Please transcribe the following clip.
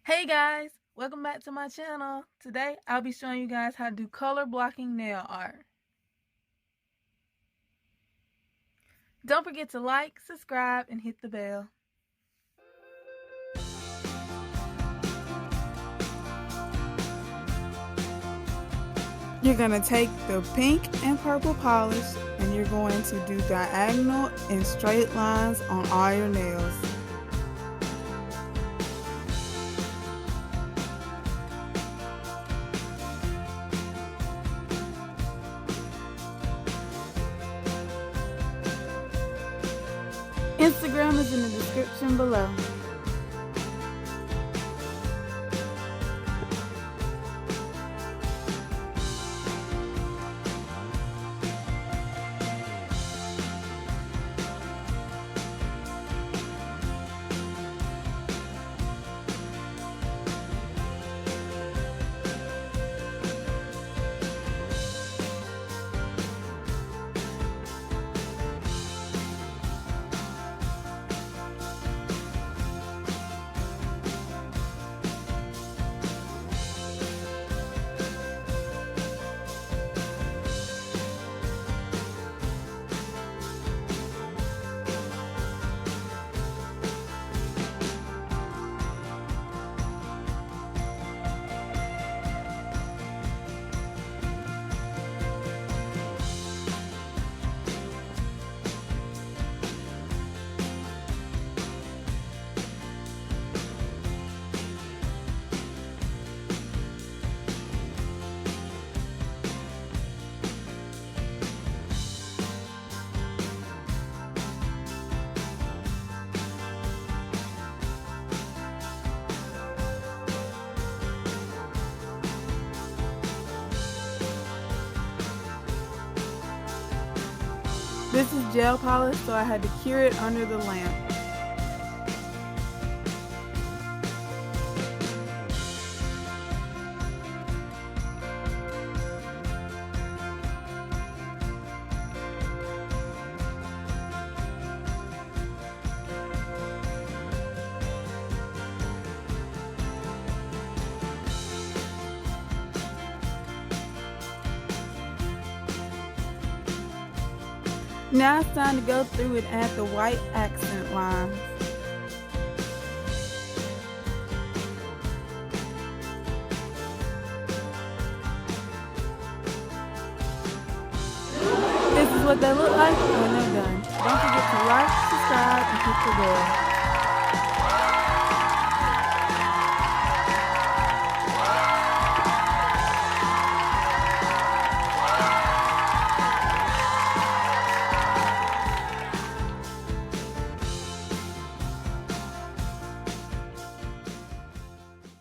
Hey guys, welcome back to my channel. Today I'll be showing you guys how to do color blocking nail art. Don't forget to like, subscribe, and hit the bell. You're going to take the pink and purple polish and you're going to do diagonal and straight lines on all your nails. Instagram is in the description below. This is gel polish, so I had to cure it under the lamp. Now it's time to go through and add the white accent lines. This is what they look like when they're done. Don't forget to like, subscribe, and hit the bell.